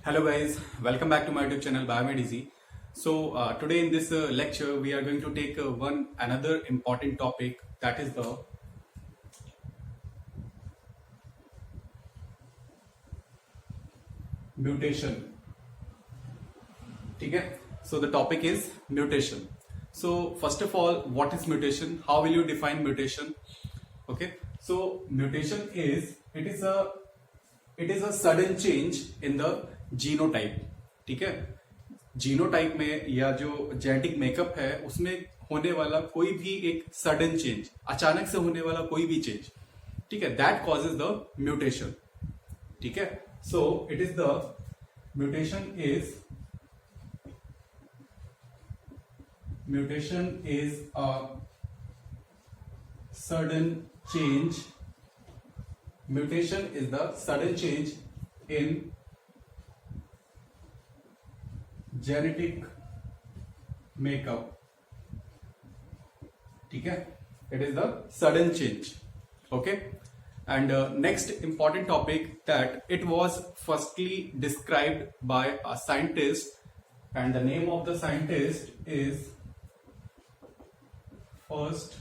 Hello guys, welcome back to my YouTube channel BioMedEasy. So today in this lecture we are going to take one another important topic, that is the mutation. ठीक है? So the topic is mutation. So first of all, what is mutation? How will you define mutation? Okay, so mutation is a sudden change in the genotype. ठीक है, genotype में या जो genetic makeup है उसमें होने वाला कोई भी एक सडन चेंज, अचानक से होने वाला कोई भी चेंज, ठीक है, दैट कॉजेज द म्यूटेशन. ठीक है, so it is the mutation is a sudden change. Mutation is the sudden change in genetic makeup. ठीक है, it is the sudden change. Okay, and next important topic, that it was firstly described by a scientist, and the name of the scientist is first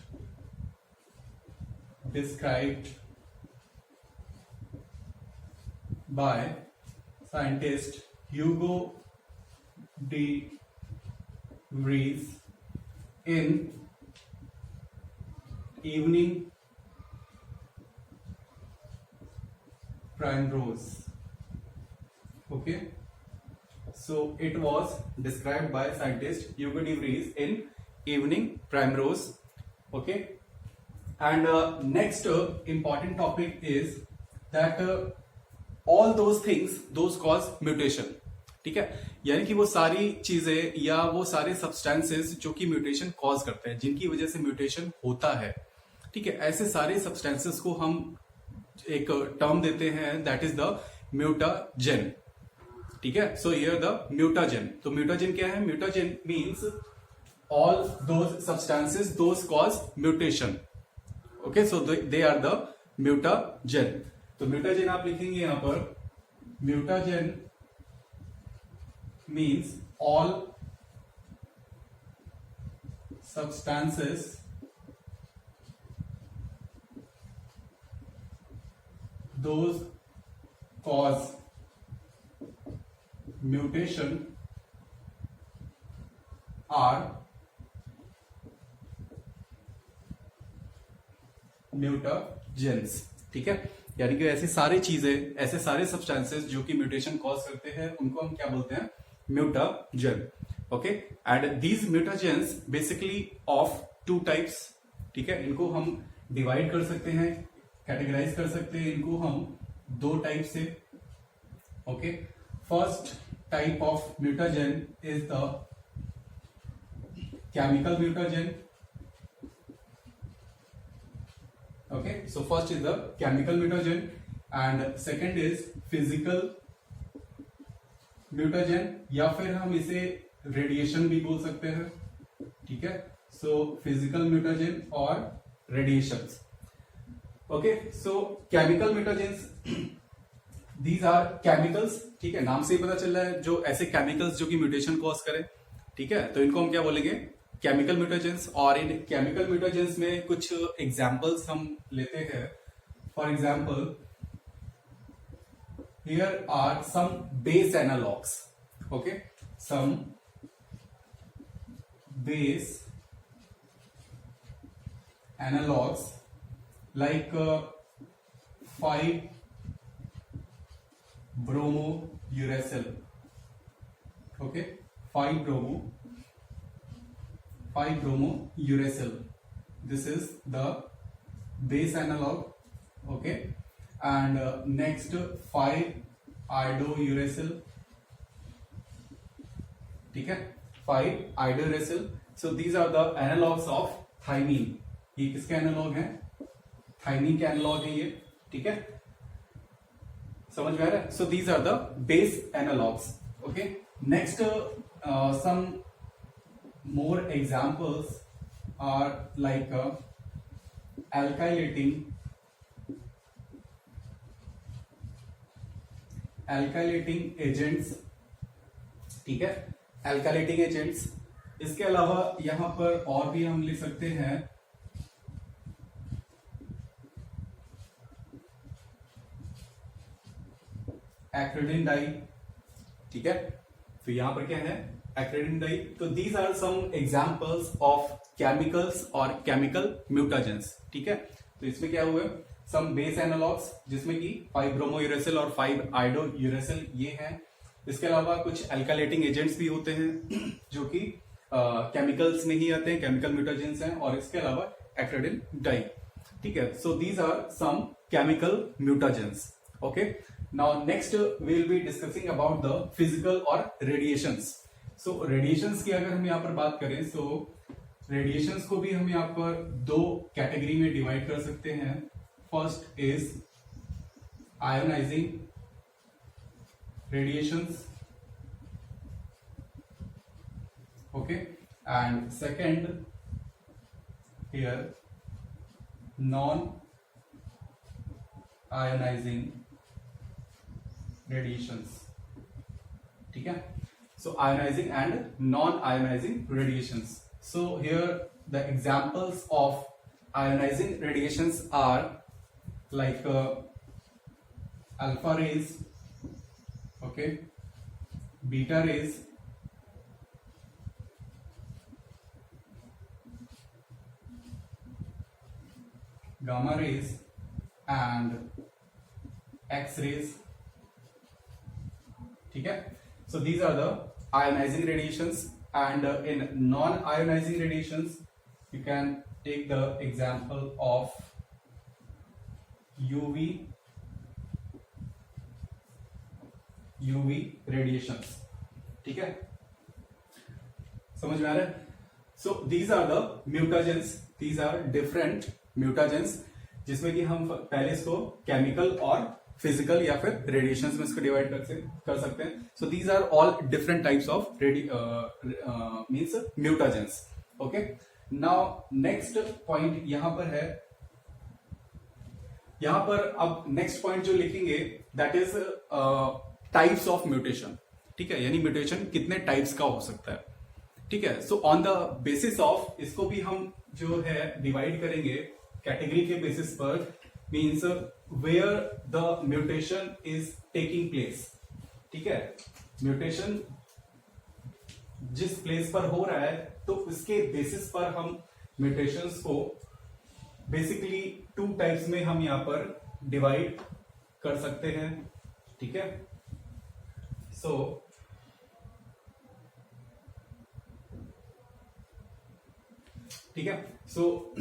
described by scientist Hugo de Vries in Evening Primrose. Okay, so it was described by scientist Hugo de Vries in Evening Primrose. Okay, and next important topic is that all those things, those cause mutation. ठीक है, यानी कि वो सारी चीजें या वो सारे सब्सटेंसेस जो कि म्यूटेशन कॉज करते हैं, जिनकी वजह से म्यूटेशन होता है, ठीक है, ऐसे सारे सब्सटेंसेस को हम एक टर्म देते हैं, दैट इज द म्यूटाजेन. ठीक है, सो हियर द म्यूटाजेन. तो म्यूटाजेन क्या है? Mutagen means all those substances those cause mutation. Okay, so they are the mutagen. तो म्यूटाजेन आप लिखेंगे यहां पर, mutagen means all substances those cause mutation are mutagens. ठीक है, यानी कि ऐसी सारी चीजें, ऐसे सारे सब्सटेंसेस जो कि म्यूटेशन कॉज करते हैं, उनको हम क्या बोलते हैं? Mutagen. Okay, and these mutagens basically of two types. ठीक है, इनको हम डिवाइड कर सकते हैं, कैटेगराइज कर सकते हैं इनको हम दो टाइप से. Okay, first type of mutagen is the chemical mutagen. Okay, so first is the chemical mutagen and second is physical mutagen, या फिर हम इसे रेडिएशन भी बोल सकते हैं. ठीक है, सो फिजिकल म्यूटाजेन और radiations. Okay, so chemical mutagens, these are chemicals. ठीक है, नाम से ही पता चल रहा है, जो ऐसे केमिकल्स जो कि म्यूटेशन कॉज करें. ठीक है, तो इनको हम क्या बोलेंगे? Chemical mutagens. और इन केमिकल म्यूटाजेंस में कुछ एग्जांपल्स हम लेते हैं. For example, here are some base analogues. Okay, some base analogues like 5 bromo uracil. Okay, 5 bromo uracil. This is the base analog. Okay, and next 5 iodouracil. ठीक है, 5 iodouracil. So these are the analogs of thymine. ये किसके analogue हैं? Thiamine के analogue है ये. ठीक है, समझ में आ रहा है? So these are the base analogs. Okay, next some more examples are like alkylating alkylating agents, ठीक है, एल्काइलेटिंग एजेंट्स। इसके अलावा यहां पर और भी हम लिख सकते हैं एक्रिडिन डाई, ठीक है। तो यहां पर क्या है, एक्रिडिन डाई। तो these are some examples of chemicals और केमिकल म्यूटाजेंस, ठीक है। तो इसमें क्या हुआ, सम बेस एनालॉग्स जिसमें कि 5 ब्रोमो यूरेसिल और 5 आयोडो यूरेसिल ये हैं। इसके अलावा कुछ एल्काइलेटिंग एजेंट्स भी होते हैं जो कि केमिकल्स में ही आते हैं, केमिकल म्यूटाजेंस हैं। और इसके अलावा एक्रिडिन डाई, ठीक है। So these are some chemical mutagens, okay. Now next we will be discussing about the physical और रेडिएशंस। सो रेडिएशंस की अगर हम यहाँ पर बात करें, सो रेडिएशंस को भी हम यहाँ पर दो कैटेगरी में डिवाइड कर सकते हैं। First is ionising radiations, okay, and second here non ionizing radiations, ठीक है। so ionizing and non ionizing radiations. So here the examples of ionizing radiations are like alpha rays, okay, beta rays, gamma rays and X-rays, ठीक है। So these are the ionizing radiations, and in non-ionizing radiations you can take the example of UV radiations, ठीक है, समझ में आ रहा है। So these are the mutagens, these are different mutagens जिसमें कि हम पहले इसको केमिकल और फिजिकल या फिर रेडिएशंस में इसको डिवाइड कर सकते हैं। So these are all different types of means mutagens, okay. Now next point यहां पर है, यहां पर अब नेक्स्ट पॉइंट जो लिखेंगे that is types of mutation, ठीक है, यानी म्यूटेशन कितने टाइप्स का हो सकता है, ठीक है। So on the basis of इसको भी हम जो है डिवाइड करेंगे कैटेगरी के बेसिस पर, means where the mutation is taking place, ठीक है। म्यूटेशन जिस प्लेस पर हो रहा है तो उसके बेसिस पर हम म्यूटेशंस को बेसिकली 2 टाइप्स में हम यहां पर डिवाइड कर सकते हैं, ठीक है। सो ठीक है, सो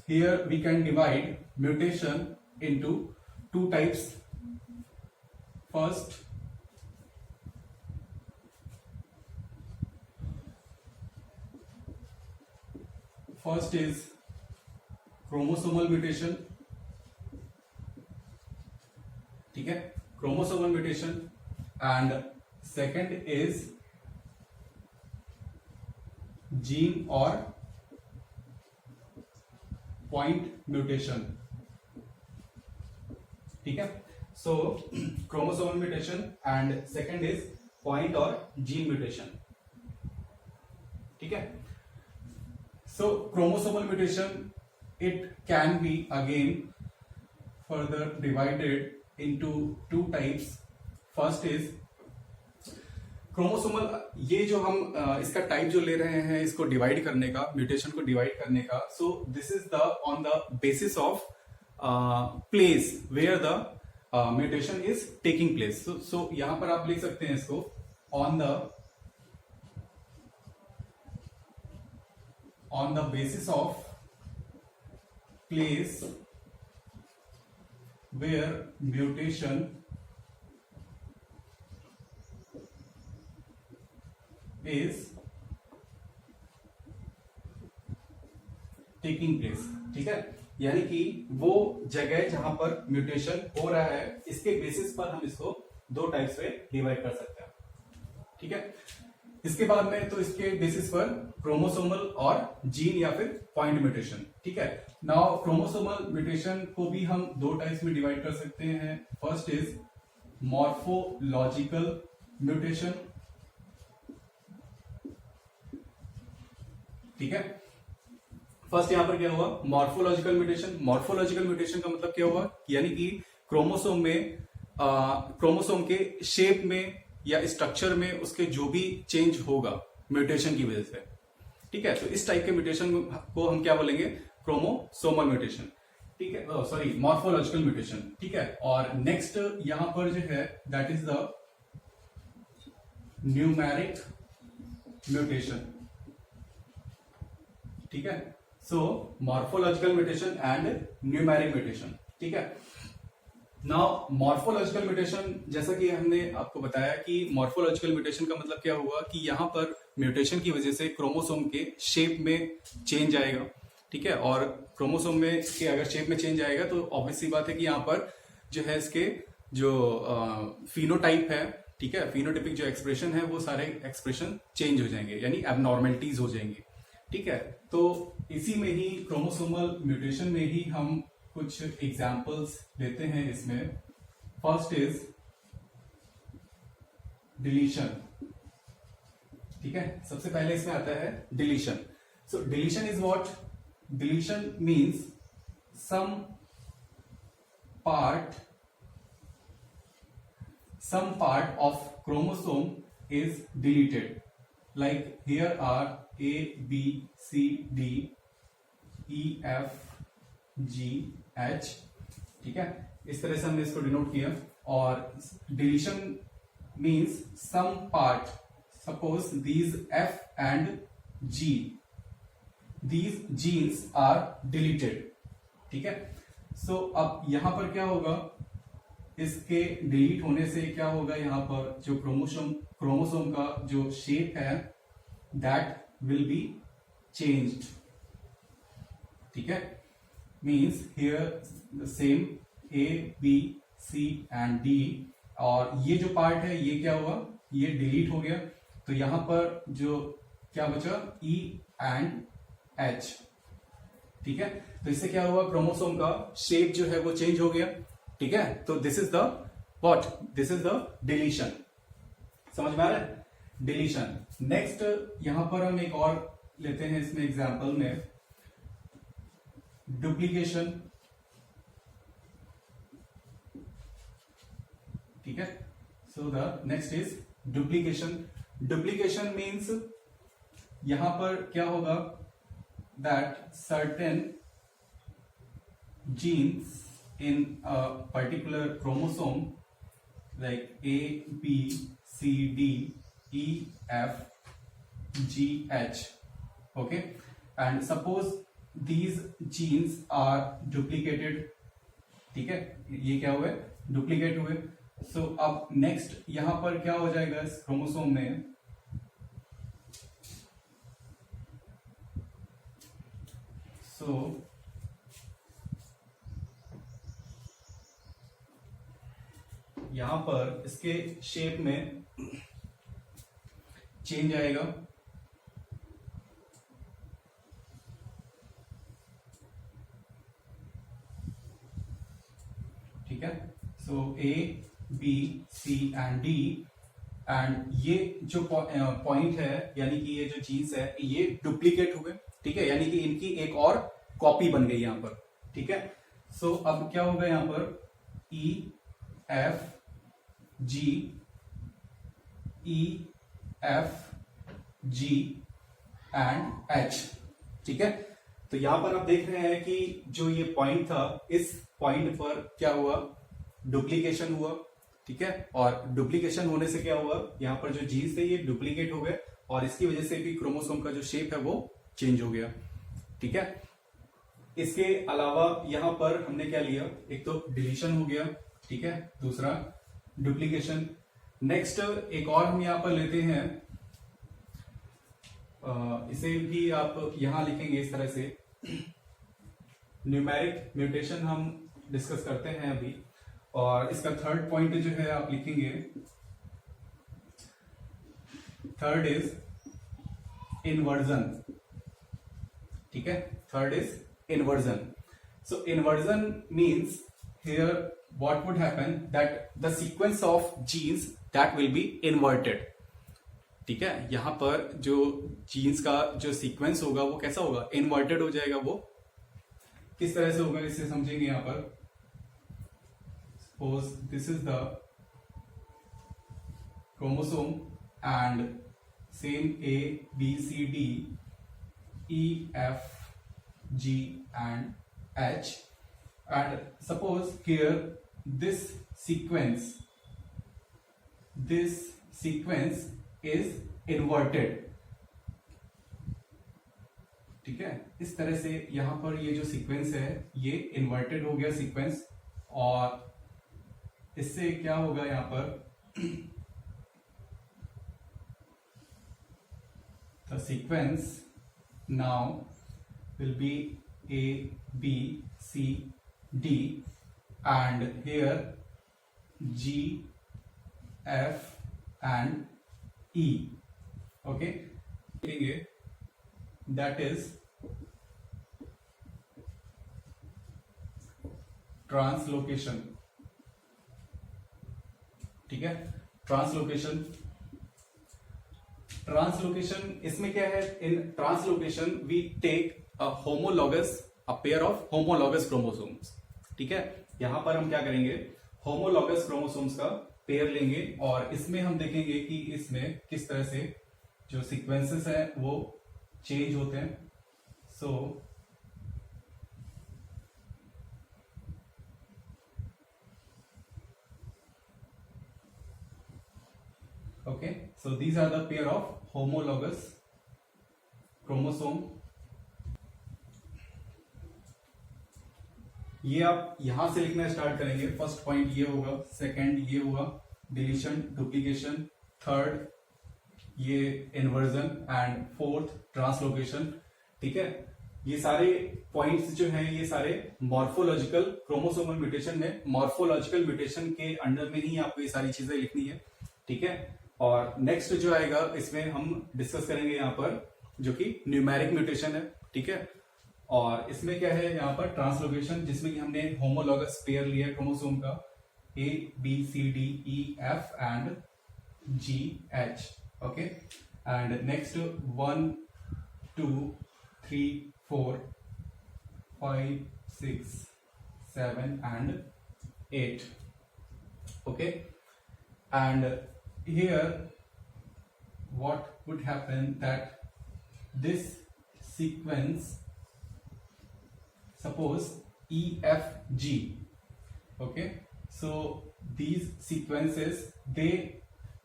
here we can divide mutation into 2 types. First is chromosomal mutation, ठीक है, chromosomal mutation, and second is gene or point mutation, ठीक है। So chromosomal mutation and second is point और जीन म्यूटेशन, ठीक है। So chromosomal mutation it can be again further divided into 2 types. First is chromosomal, ये जो हम इसका type जो ले रहे हैं इसको डिवाइड करने का, म्यूटेशन को डिवाइड करने का, so this is the on the basis of place where the mutation is taking place. So यहां पर आप लिख सकते हैं इसको on the basis of place where mutation is taking place, ठीक है। यानी कि वो जगह जहां पर म्यूटेशन हो रहा है इसके बेसिस पर हम इसको 2 टाइप्स में डिवाइड कर सकते हैं, ठीक है। इसके बाद में तो इसके बेसिस पर क्रोमोसोमल और जीन या फिर पॉइंट म्यूटेशन, ठीक है। नाउ क्रोमोसोमल म्यूटेशन को भी हम 2 टाइप्स में डिवाइड कर सकते हैं। फर्स्ट इज मॉर्फोलॉजिकल म्यूटेशन, ठीक है। फर्स्ट यहां पर क्या हुआ, मॉर्फोलॉजिकल म्यूटेशन। मॉर्फोलॉजिकल म्यूटेशन का मतलब क्या हुआ, यानी कि क्रोमोसोम में क्रोमोसोम के शेप में या स्ट्रक्चर में उसके जो भी चेंज होगा म्यूटेशन की वजह से, ठीक है। तो इस टाइप के म्यूटेशन को हम क्या बोलेंगे, क्रोमोसोमल म्यूटेशन, ठीक है, सॉरी मॉर्फोलॉजिकल म्यूटेशन, ठीक है। और नेक्स्ट यहां पर जो है that is the numeric mutation, ठीक है। So morphological mutation and numeric mutation, ठीक है। नाउ मॉर्फोलॉजिकल म्यूटेशन, जैसा कि हमने आपको बताया कि मॉर्फोलॉजिकल म्यूटेशन का मतलब क्या हुआ कि यहां पर म्यूटेशन की वजह से क्रोमोसोम के शेप में चेंज आएगा, ठीक है। और क्रोमोसोम में के अगर शेप में चेंज आएगा तो ऑब्वियस सी बात है कि यहाँ पर जो है इसके जो फिनोटाइप है, ठीक है, फिनोटाइपिक जो एक्सप्रेशन है वो सारे एक्सप्रेशन चेंज हो जाएंगे, यानी एबनॉर्मलिटीज हो जाएंगी, ठीक है। तो इसी में ही क्रोमोसोमल म्यूटेशन में ही हम कुछ एग्जाम्पल्स लेते हैं इसमें। फर्स्ट इज डिलीशन, ठीक है। सबसे पहले इसमें आता है deletion. So deletion is what, deletion means some part of chromosome is deleted, like here are A, B, C, D, E, F, G, H, ठीक है। इस तरह से हमने इसको डिनोट किया। और deletion means some part, suppose these F and G, these genes are deleted, ठीक है। सो अब यहां पर क्या होगा, इसके डिलीट होने से क्या होगा, यहां पर जो क्रोमोसोम का जो शेप है दैट विल बी चेंज्ड, ठीक है। Means here same A, B, C and D, और ये जो पार्ट है ये क्या हुआ, ये डिलीट हो गया। तो यहां पर जो क्या बचा, E एंड H, ठीक है। तो इससे क्या हुआ, क्रोमोसोम का शेप जो है वो चेंज हो गया, ठीक है। तो this is the what, this is the deletion. समझ में आ रहा है, डिलीशन। नेक्स्ट यहां पर हम एक और लेते हैं इसमें एग्जांपल में, डुप्लीकेशन, ठीक है। So the next is duplication. Duplication means यहां पर क्या होगा, that certain genes in a particular chromosome like A, B, C, D, E, F, G, H, okay, and suppose these genes are duplicated, ठीक है, ये क्या हुए, डुप्लीकेट हुए। सो अब नेक्स्ट यहां पर क्या हो जाएगा इस क्रोमोसोम में, सो यहां पर इसके शेप में चेंज आएगा, ठीक है। सो A, B, C and D, and ये जो पॉइंट है यानी कि ये जो जीन्स है ये डुप्लीकेट हुए, ठीक है, यानी कि इनकी एक और कॉपी बन गई यहां पर, ठीक है। सो अब क्या होगा यहां पर, E, F, G, E, F, G and H, ठीक है। तो यहां पर आप देख रहे हैं कि जो ये पॉइंट था, इस पॉइंट पर क्या हुआ, डुप्लीकेशन हुआ, ठीक है। और डुप्लीकेशन होने से क्या हुआ, यहां पर जो जीन्स थे ये डुप्लीकेट हो गए और इसकी वजह से भी क्रोमोसोम का जो शेप है वो चेंज हो गया, ठीक है। इसके अलावा यहां पर हमने क्या लिया, एक तो डिलीशन हो गया, ठीक है, दूसरा डुप्लीकेशन। नेक्स्ट एक और हम यहां पर लेते हैं, इसे भी आप यहां लिखेंगे इस तरह से, न्यूमेरिक म्यूटेशन हम डिस्कस करते हैं अभी। और इसका थर्ड पॉइंट जो है आप लिखेंगे, थर्ड इज इनवर्जन, ठीक है, third is inversion. So inversion means here what would happen that the sequence of genes that will be inverted. ठीक है, यहां पर जो जीन्स का जो सीक्वेंस होगा वो कैसा होगा, इन्वर्टेड हो जाएगा. वो किस तरह से होगा इसे समझेंगे. यहां पर suppose this is the chromosome and same A B C D E F G and H, and suppose here this sequence is inverted. ठीक है, इस तरह से यहां पर ये जो सीक्वेंस है ये इन्वर्टेड हो गया सीक्वेंस, और इससे क्या होगा यहां पर the sequence now will be A B C D and here G F and E. Okay, that is translocation. ठीक है, ट्रांसलोकेशन इसमें क्या है, in translocation we take a pair of homologous chromosomes. ठीक है, यहां पर हम क्या करेंगे, होमोलॉगस क्रोमोसोम्स का पेयर लेंगे और इसमें हम देखेंगे कि इसमें किस तरह से जो सीक्वेंसेस है वो चेंज होते हैं. सो okay, so these are the pair of homologous chromosome. ये आप यहां से लिखना स्टार्ट करेंगे. फर्स्ट पॉइंट ये होगा, सेकंड ये हुआ डिलीशन डुप्लीकेशन, थर्ड ये इन्वर्जन एंड फोर्थ ट्रांसलोकेशन. ठीक है, ये सारे पॉइंट्स जो हैं ये सारे मॉर्फोलॉजिकल क्रोमोसोमल म्यूटेशन में, मॉर्फोलॉजिकल म्यूटेशन के अंडर में ही आपको ये सारी चीजें लिखनी है. ठीक है, और नेक्स्ट जो आएगा इसमें हम डिस्कस करेंगे यहाँ पर जो कि न्यूमेरिक म्यूटेशन है. ठीक है, और इसमें क्या है यहाँ पर ट्रांसलोकेशन, जिसमें कि हमने होमोलॉगस पेयर लिया क्रोमोसोम का A B C D E F and G H. Okay, and next 1 2 3 4 5 6 7 and 8. Okay, and here what would happen that this sequence, suppose EFG. Okay, so these sequences they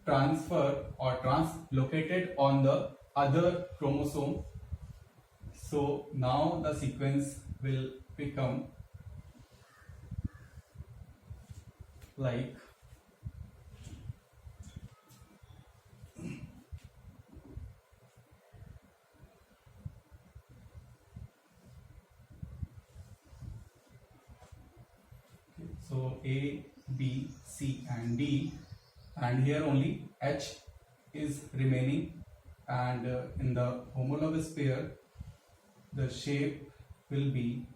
transfer or translocated on the other chromosome. So now the sequence will become like so A, B, C and D, and here only H is remaining, and in the homologous pair the shape will be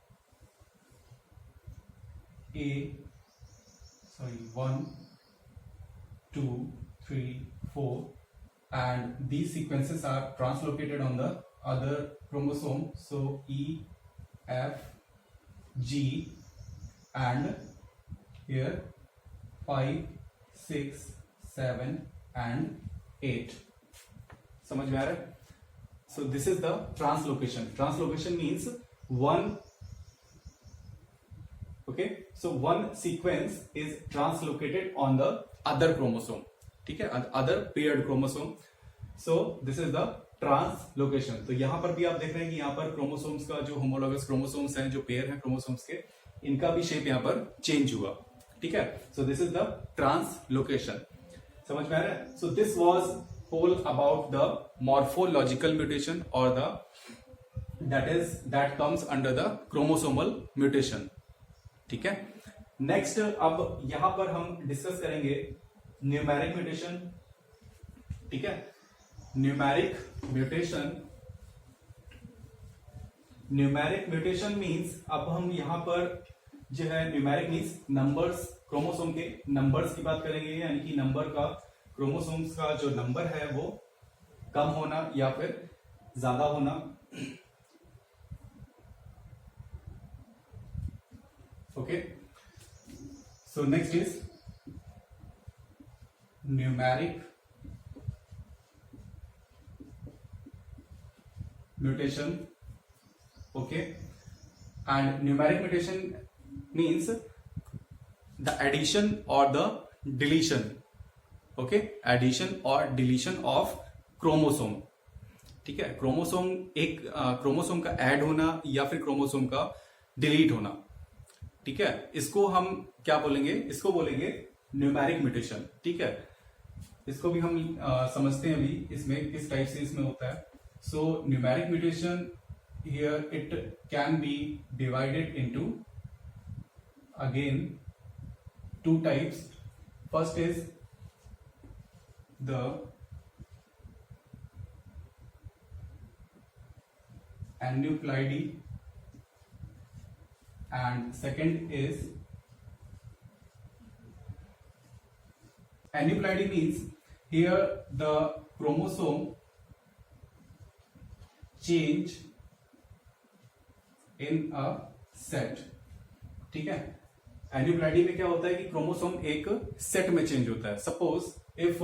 1 2 3 4, and these sequences are translocated on the other chromosome. So E, F, G and here 5 6 7 and 8. समझ में आ रहा है? So this is the translocation. Translocation means one, okay, so one sequence is translocated on the other chromosome. ठीक है, other paired chromosome. So this is the translocation. तो यहां पर भी आप देख रहे हैं कि यहां पर क्रोमोसोम्स का जो होमोलॉगस क्रोमोसोम्स हैं, जो पेयर हैं क्रोमोसोम्स के, इनका भी शेप यहां पर चेंज हुआ. ठीक है, so this is the translocation. समझ में आ रहा है? So this was whole about the morphological mutation और the that comes under the chromosomal mutation. ठीक है, नेक्स्ट अब यहां पर हम डिस्कस करेंगे न्यूमेरिक म्यूटेशन. ठीक है, न्यूमेरिक म्यूटेशन मीन्स अब हम यहां पर जो है न्यूमेरिक मीन्स नंबर्स, क्रोमोसोम के नंबर्स की बात करेंगे, यानी कि नंबर का, क्रोमोसोम्स का जो नंबर है वो कम होना या फिर ज्यादा होना। Okay, so next is numeric mutation. Okay, and numeric mutation means the addition or the deletion. Okay, addition or deletion of chromosome. ठीक है, क्रोमोसोम, एक क्रोमोसोम का ऐड होना या फिर क्रोमोसोम का डिलीट होना। ठीक है, इसको हम क्या बोलेंगे, इसको बोलेंगे न्यूमेरिक म्यूटेशन। ठीक है, इसको भी हम समझते हैं अभी इसमें किस टाइप से इसमें होता है। So numeric mutation here it can be divided into again two types. First is the aneuploidy and second is aneuploidy means here the chromosome change in a set। ठीक है, एन्यूप्लॉइडी में क्या होता है कि क्रोमोसोम एक सेट में change होता है। Suppose if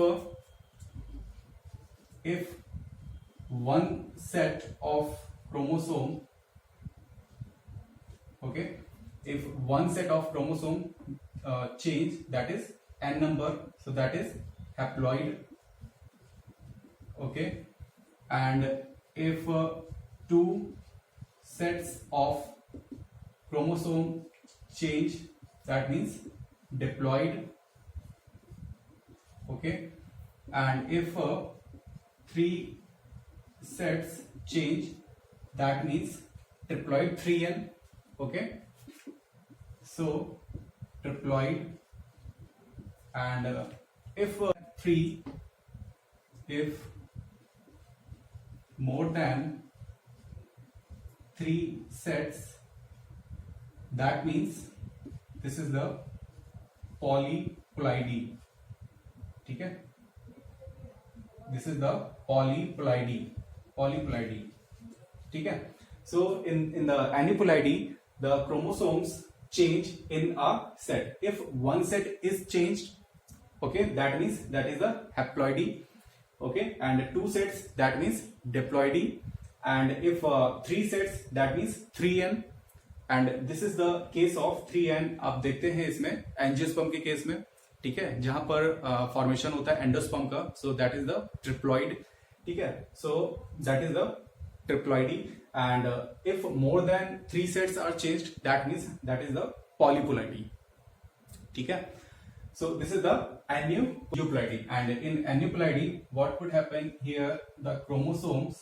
one set of chromosome, okay, if one set of chromosome change, that is n number, so that is haploid। okay, and if two sets of chromosome change, that means diploid। okay, and if three sets change, that means triploid, 3n। okay, so triploid, and if more than 3 sets, that means this is the polyploidy। ठीक है, this is the polyploidy। ठीक है, so in the aneuploidy the chromosomes change in a set। if one set is changed, okay, that means that is the haploidy। okay, and two sets, that means diploidy, and if three sets, that means 3n, and this is the case of 3n। आप देखते हैं इसमें angiosperm के case में, ठीक है, जहां पर फॉर्मेशन होता है एंडोस्पर्म का, so that is the triploid. ठीक है, so that is the triploidy, and if more than 3 sets are changed, that means that is the polyploidy. ठीक है, so this is the aneuploidy, and in aneuploidy what would happen here, the chromosomes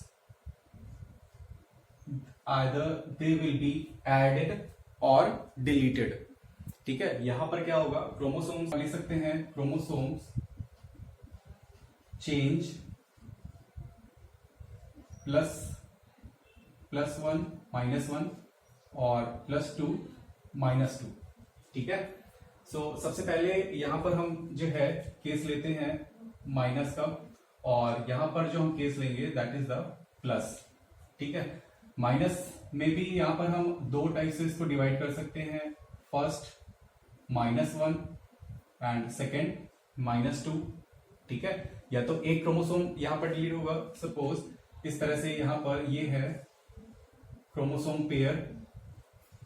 either they will be added or deleted। ठीक है, यहां पर क्या होगा, chromosomes लिख सकते हैं, क्रोमोसोम्स चेंज +1 -1 और +2 -2। ठीक है, सो सबसे पहले यहां पर हम जो है केस लेते हैं माइनस का, और यहां पर जो हम केस लेंगे दैट इज द प्लस। ठीक है, माइनस में भी यहां पर हम दो टाइप से इसको डिवाइड कर सकते हैं, फर्स्ट -1 एंड सेकेंड -2। ठीक है, या तो एक क्रोमोसोम यहां पर डिलीट होगा, सपोज इस तरह से यहां पर ये है क्रोमोसोम पेयर।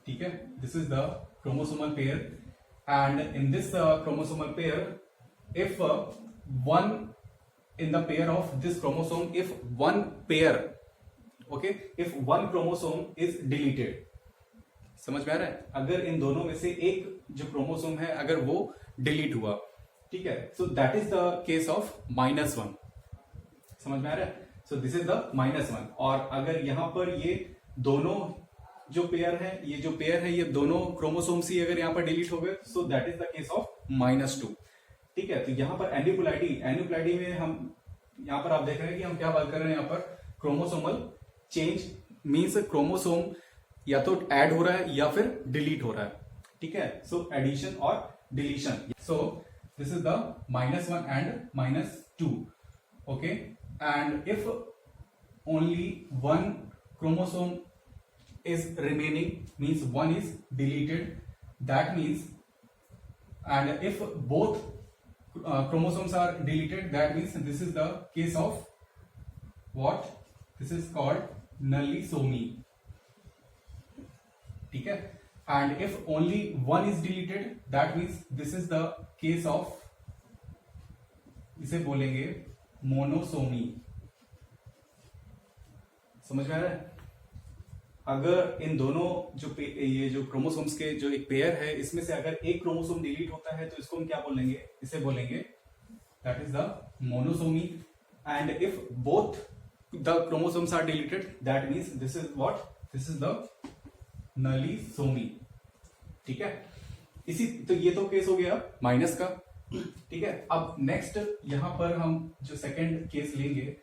ठीक है, this is the chromosomal pair, and in this chromosomal pair, if one in the pair of this chromosome, if one pair, okay, if one chromosome is deleted, समझ में आ रहा है, अगर इन दोनों में से एक जो क्रोमोसोम है अगर वो डिलीट हुआ, ठीक है, so that is the case of -1। समझ में आ रहा है, सो दिस इज द -1। और अगर यहां पर ये दोनों जो पेयर है, ये जो पेयर है, ये दोनों क्रोमोसोम्स ही अगर यहाँ पर डिलीट हो गए, सो that is the case of -2। ठीक है, तो यहाँ पर एन्यूप्लॉइडी में हम यहाँ पर आप देख रहे हैं कि हम क्या बात कर रहे हैं, यहाँ पर क्रोमोसोमल चेंज मीन्स क्रोमोसोम या तो ऐड हो रहा है या फिर डिलीट हो रहा है। ठीक है, सो एडिशन और deletion. So this is the -1 and -2. Okay, and if only one chromosome is remaining, means one is deleted, that means, and if both chromosomes are deleted, that means this is the case of what? This is called nullisomy. ठीक है, and if only one is deleted, that means this is the case of, इसे बोलेंगे monosomy. समझ में आ रहा है? अगर इन दोनों ये जो क्रोमोसोम्स के जो एक पेयर है, इसमें से अगर एक क्रोमोसोम डिलीट होता है तो इसको हम क्या बोलेंगे? इसे बोलेंगे that is the monosomy. And if both the chromosomes are deleted, that means this is what? This is the nullisomy. ठीक है, इसी तो ये तो केस हो गया माइनस का. ठीक है, अब नेक्स्ट यहां पर हम जो सेकंड केस लेंगे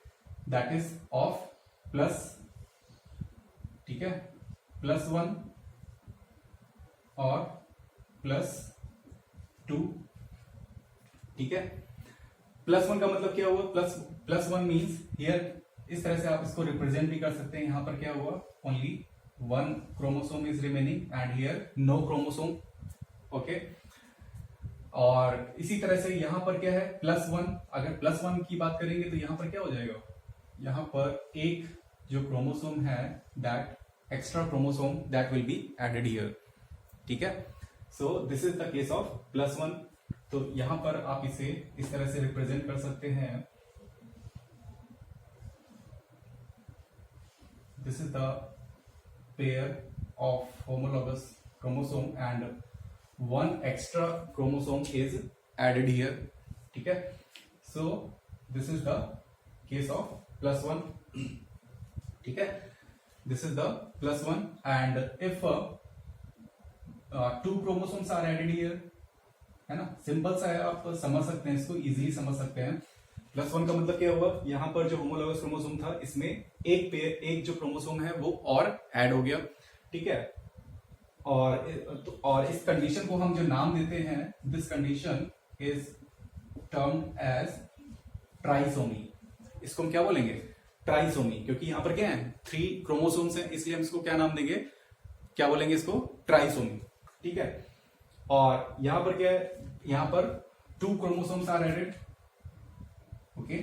दैट इज ऑफ प्लस. ठीक है, +1 और +2. ठीक है, +1 का मतलब क्या हुआ? +1 मीन्स हियर, इस तरह से आप इसको रिप्रेजेंट भी कर सकते हैं. यहां पर क्या हुआ? Only one chromosome is remaining and here no chromosome. Okay, और इसी तरह से यहां पर क्या है? +1. अगर +1 की बात करेंगे तो यहां पर क्या हो जाएगा? यहां पर एक जो क्रोमोसोम है, that extra chromosome that will be added here. ठीक है, so this is the case of +1. तो यहां पर आप इसे इस तरह से रिप्रेजेंट कर सकते हैं. This is the pair of homologous chromosome and one extra chromosome is added here. ठीक है, so this is the case of +1. ठीक है, this is the +1 and if two chromosomes are added here, है ना? Simple सा है, आप समझ सकते हैं, इसको इजीली समझ सकते हैं. +1 का मतलब क्या हुआ? यहां पर जो होमोलॉगस क्रोमोसोम था, इसमें एक जो क्रोमोसोम है वो और ऐड हो गया. ठीक है, और इस कंडीशन को हम जो नाम देते हैं, this condition is termed as trisomy. इसको हम क्या बोलेंगे? ट्राइसोमी. क्योंकि यहां पर क्या है? 3 क्रोमोसोम्स हैं, इसलिए हम इसको क्या नाम देंगे? क्या बोलेंगे इसको? ट्राइसोमी. ठीक है, और यहां पर क्या है? यहां पर 2 chromosomes are added. Okay,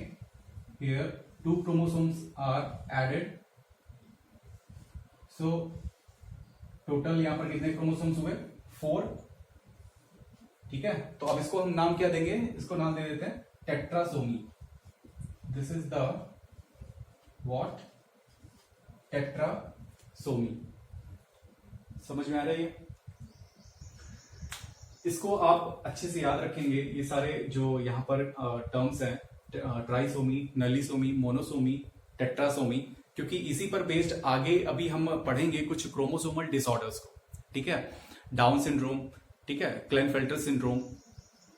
here 2 chromosomes are added. So total यहां पर कितने क्रोमोसोम्स हुए? 4. ठीक है, तो अब इसको हम नाम क्या देंगे? इसको नाम दे देते हैं tetrasomy. This is the what? Tetrasomy. समझ में आ रहा है ये? इसको आप अच्छे से याद रखेंगे. ये सारे जो यहाँ पर टर्म्स हैं, ट्राइसोमी, नलीसोमी, मोनोसोमी, टेट्रासोमी, क्योंकि इसी पर बेस्ड आगे अभी हम पढ़ेंगे कुछ क्रोमोसोमल डिसऑर्डर्स को. ठीक है, डाउन सिंड्रोम, ठीक है, क्लेनफेल्टर सिंड्रोम.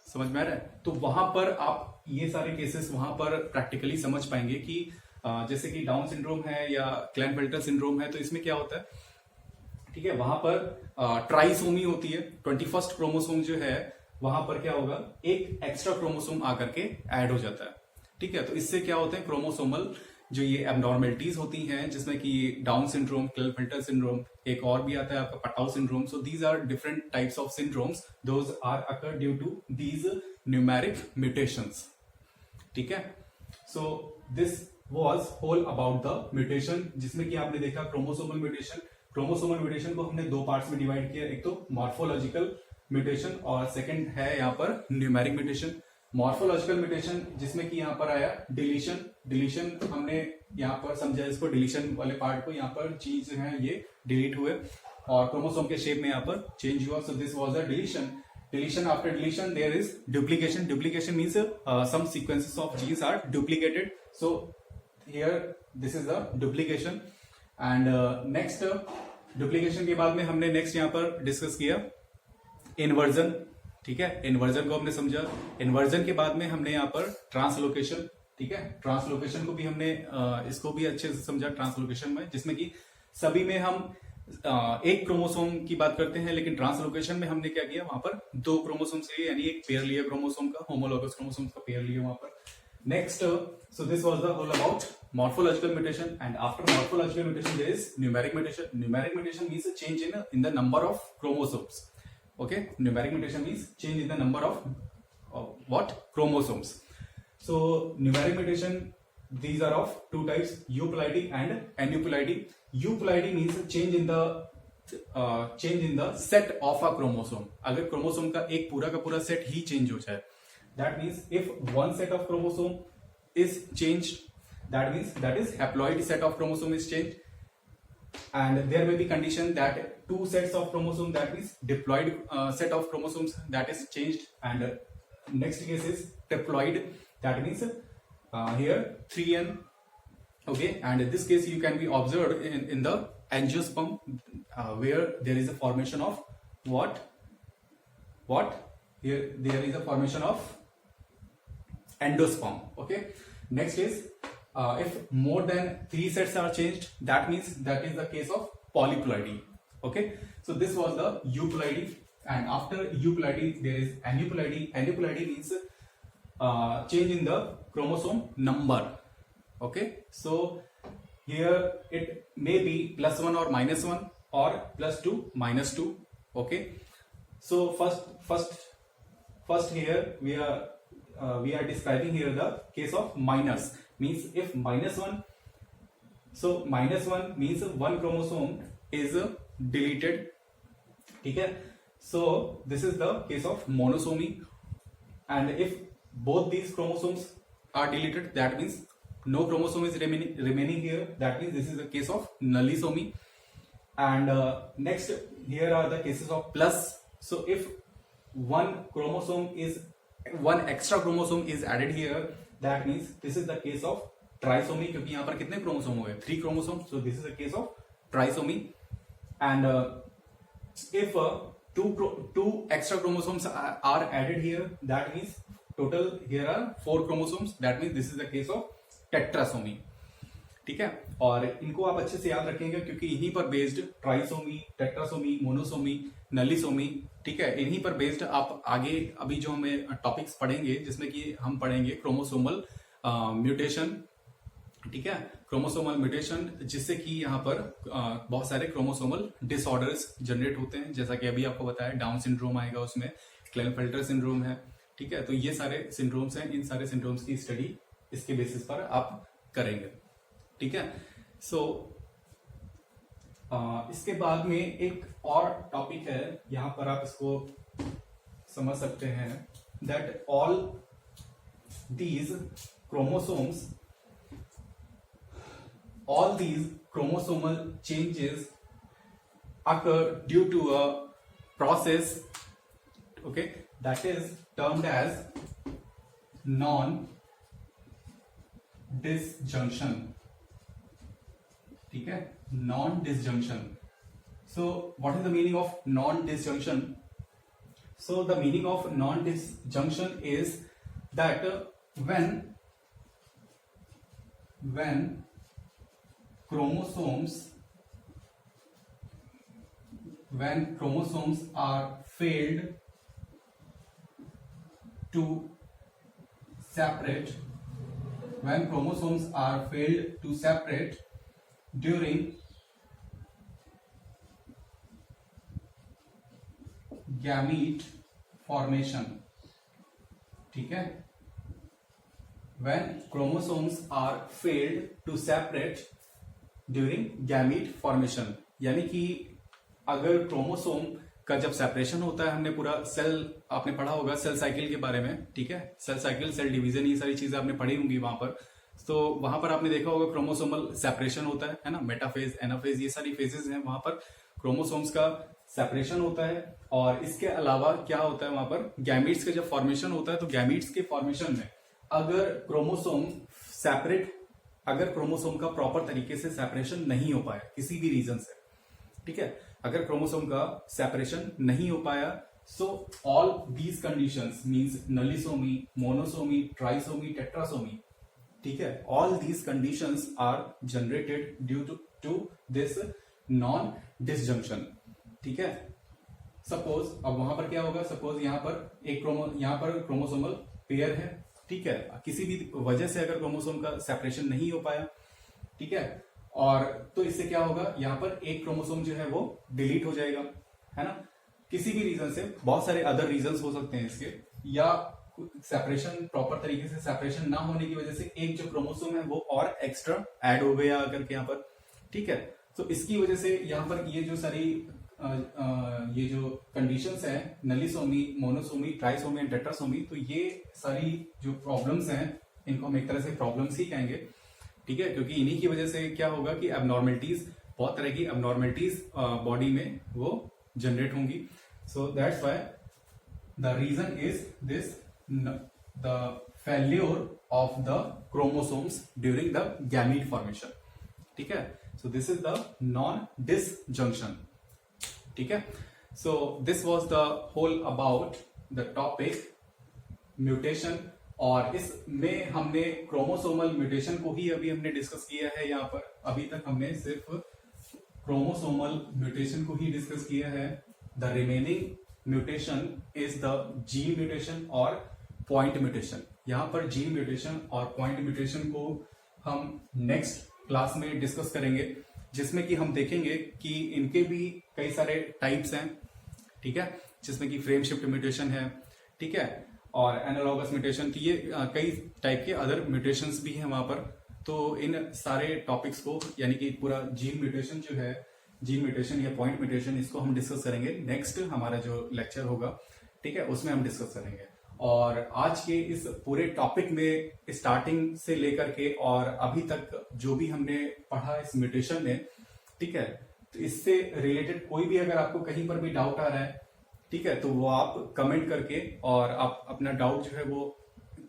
समझ में आ रहा है? तो वहां पर आप ये सारे केसेस वहां पर प्रैक्टिकली समझ पाएंगे कि जैसे कि डाउन सिंड्रोम है या क्लेनफेल्टर सिंड्रोम है, तो इसमें क्या होता है? ठीक है, वहां पर ट्राइसोमी होती है. 21st क्रोमोसोम जो है, वहां पर क्या होगा? एक एक्स्ट्रा क्रोमोसोम आकर के ऐड हो जाता है. ठीक है, तो इससे क्या होता है? क्रोमोसोमल जो ये एबनॉर्मेलिटीज होती हैं, जिसमें कि डाउन सिंड्रोम, क्लेनफेल्टर सिंड्रोम, एक और भी आता है आपका Patau syndrome. So these are different types of syndromes. Those are occur due to these numeric mutations. ठीक है, so this was whole about the mutation, जिसमें कि आपने देखा क्रोमोसोमल म्यूटेशन. क्रोमोसोमल म्यूटेशन को हमने 2 पार्ट्स में डिवाइड किया. एक तो मॉर्फोलॉजिकल म्यूटेशन और सेकंड है यहाँ पर न्यूमेरिक म्यूटेशन. मॉर्फोलॉजिकल म्यूटेशन जिसमें कि यहाँ पर आया डिलीशन. डिलीशन हमने यहाँ पर समझा, इसको डिलीशन वाले पार्ट को, यहाँ पर चीज है ये डिलीट हुए और क्रोमोसोम के शेप में यहाँ पर चेंज हुआ. सो this was a deletion. Deletion, after deletion there is duplication. Duplication means some sequences of genes are duplicated. So here this is the duplication. And next duplication के बाद में हमने next यहाँ पर डिस्कस किया inversion. ठीक है, inversion को हमने समझा. inversion के बाद में हमने यहाँ पर ट्रांसलोकेशन. ठीक है, ट्रांसलोकेशन को भी हमने इसको भी अच्छे से समझा ट्रांसलोकेशन में, जिसमें कि सभी में हम एक क्रोमोसोम की बात करते हैं, लेकिन ट्रांसलोकेशन में हमने क्या किया, वहां पर दो क्रोमोसोम्स लिए, यानी एक पेयर लिया क्रोमोसोम का, होमोलॉगस क्रोमोसोम का पेयर लिया वहां पर. Next, so this was the whole about morphological mutation, and after morphological mutation there is numeric mutation. Numeric mutation means a change in the number of chromosomes. Okay, numeric mutation means change in the number of what chromosomes. So numeric mutation, these are of two types, euploidy and aneuploidy. Euploidy means change in the set of a chromosome. अगर chromosome का एक पूरा का पूरा set ही change हो जाए, that means if one set of chromosome is changed, that means that is haploid set of chromosome is changed, and there may be condition that two sets of chromosome, that means diploid set of chromosomes, that is changed, and next case is triploid, that means here 3n. Okay, and in this case you can be observed in the angiosperm, where there is a formation of what here there is a formation of endosperm. Okay, next is if more than 3 sets are changed, that means that is the case of polyploidy. Okay, so this was the euploidy, and after euploidy there is aneuploidy. Aneuploidy means change in the chromosome number. Okay, so here it may be +1 or -1 or +2 -2. Okay, so first here we are describing here the case of minus, means if -1, so -1 means one chromosome is deleted. ठीक है, so this is the case of monosomy, and if both these chromosomes are deleted, that means no chromosome is remaining here, that means this is the case of nullisomy. And next here are the cases of plus. So if one extra chromosome is added here, that means this is the case of trisomy, क्योंकि यहाँ पर कितने chromosome हो गए, 3 chromosomes, so this is the case of trisomy. And if two extra chromosomes are added here, that means total here are 4 chromosomes, that means this is the case of tetrasomy. ठीक है, और इनको आप अच्छे से याद रखेंगे क्योंकि इन्हीं पर बेस्ड ट्राइसोमी, टेट्रासोमी, मोनोसोमी, नलिसोमी, ठीक है, इन्हीं पर बेस्ड आप आगे अभी जो हमें टॉपिक्स पढ़ेंगे, जिसमें कि हम पढ़ेंगे क्रोमोसोमल म्यूटेशन. ठीक है, क्रोमोसोमल म्यूटेशन, जिससे कि यहाँ पर बहुत सारे क्रोमोसोमल डिसऑर्डर्स जनरेट होते हैं, जैसा कि अभी आपको बताया डाउन सिंड्रोम आएगा, उसमें क्लेनफेल्टर सिंड्रोम है. ठीक है, तो ये सारे सिंड्रोम्स हैं, इन सारे सिंड्रोम्स की स्टडी इसके बेसिस पर आप करेंगे. ठीक है, सो इसके बाद में एक और टॉपिक है, यहां पर आप इसको समझ सकते हैं, that all these chromosomal changes occur due to a process, okay, that is termed as non-disjunction. ठीक है, non-disjunction. So what is the meaning of non-disjunction? So the meaning of non-disjunction is that when chromosomes are failed to separate, when chromosomes are failed to separate during gamete formation. ठीक है, when chromosomes are failed to separate during gamete formation, यानी कि अगर chromosome का जब separation होता है, हमने पूरा सेल, आपने पढ़ा होगा सेल साइकिल के बारे में. ठीक है, सेल साइकिल, सेल डिवीजन, ये सारी चीजें आपने पढ़ी होंगी वहां पर. तो वहां पर आपने देखा होगा क्रोमोसोमल सेपरेशन होता है ना, मेटाफेज, एनाफेज, ये सारी फेजेस हैं, वहां पर क्रोमोसोम्स का सेपरेशन होता है. और इसके अलावा क्या होता है, वहां पर गैमीट्स का जब फॉर्मेशन होता है, तो गैमीट्स के फॉर्मेशन में अगर क्रोमोसोम का प्रॉपर तरीके से सेपरेशन नहीं हो पाया किसी भी रीजन से, ठीक है, अगर क्रोमोसोम का सेपरेशन नहीं हो पाया, so all these conditions means nullisomy, monosomy, trisomy, tetrasomy, ठीक है, all these conditions are generated due to this non disjunction. ठीक है, सपोज अब वहां पर क्या होगा, सपोज यहाँ पर क्रोमोसोमल पेयर है। ठीक है, किसी भी वजह से अगर क्रोमोसोम का सेपरेशन नहीं हो पाया, ठीक है, और तो इससे क्या होगा, यहाँ पर एक क्रोमोसोम जो है वो डिलीट हो जाएगा, है ना। किसी भी रीजन से, बहुत सारे अदर रीजंस हो सकते हैं इसके, या सेपरेशन प्रॉपर तरीके से सेपरेशन ना होने की वजह से एक जो क्रोमोसोम है वो और एक्स्ट्रा ऐड हो गया अगर के यहाँ पर। ठीक है, तो इसकी वजह से यहाँ पर ये जो सारी ये जो कंडीशंस है, नलीसोमी, मोनोसोमी, ट्राइसोमी एंड टेट्रासोमी, तो ये सारी जो प्रॉब्लम्स हैं इनको हम एक तरह से प्रॉब्लम्स ही कहेंगे। ठीक है, क्योंकि इन्हीं की वजह से क्या होगा कि एबनॉर्मलिटीज, बहुत तरह की एबनॉर्मलिटीज बॉडी में वो जनरेट होंगी। So that's why the reason is this, the failure of the chromosomes during the gamete formation. ठीक है, so this is the non disjunction. ठीक है, so this was the whole about the topic mutation, और इसमें हमने chromosomal mutation को ही अभी हमने डिस्कस किया है। यहाँ पर अभी तक हमने सिर्फ क्रोमोसोमल म्यूटेशन को ही डिस्कस किया है। The remaining mutation is the gene mutation और पॉइंट म्यूटेशन। यहाँ पर जीन म्यूटेशन और पॉइंट म्यूटेशन को हम नेक्स्ट क्लास में डिस्कस करेंगे, जिसमें कि हम देखेंगे कि इनके भी कई सारे टाइप्स हैं। ठीक है, जिसमें कि फ्रेम शिफ्ट म्यूटेशन है, ठीक है, और एनालॉगस म्यूटेशन की ये कई टाइप के अदर म्यूटेशंस भी हैं वहां पर। तो इन सारे टॉपिक्स को, यानी कि पूरा जीन म्यूटेशन जो है, जीन म्यूटेशन या पॉइंट म्यूटेशन, इसको हम डिस्कस करेंगे नेक्स्ट हमारा जो लेक्चर होगा। ठीक है, उसमें हम डिस्कस करेंगे। और आज के इस पूरे टॉपिक में स्टार्टिंग से लेकर के और अभी तक जो भी हमने पढ़ा इस म्यूटेशन में, ठीक है, तो इससे रिलेटेड कोई भी अगर आपको कहीं पर भी डाउट आ रहा है, ठीक है, तो वो आप कमेंट करके और आप अपना डाउट जो है वो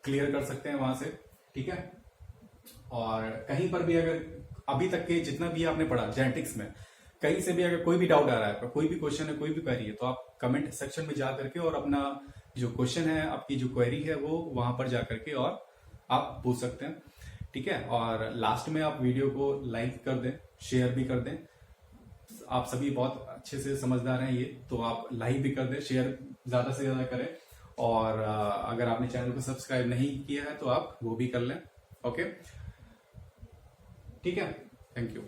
क्लियर कर सकते हैं वहां से। ठीक है, और कहीं पर भी अगर अभी तक के जितना भी आपने पढ़ा जेनेटिक्स में, कहीं से भी अगर कोई भी डाउट आ रहा है, कोई भी क्वेश्चन है, कोई भी क्वेरी है, तो आप कमेंट सेक्शन में जा करके और अपना जो क्वेश्चन है, आपकी जो क्वेरी है, वो वहां पर जा करके और आप पूछ सकते हैं। ठीक है, और लास्ट में आप वीडियो को लाइक कर दें, शेयर भी कर दें। आप सभी बहुत अच्छे से समझदार हैं ये, तो आप लाइक भी कर दें, शेयर ज्यादा से ज्यादा करें, और अगर आपने चैनल को सब्सक्राइब नहीं किया है तो आप वो भी कर लें। ओके, ठीक है, थैंक यू।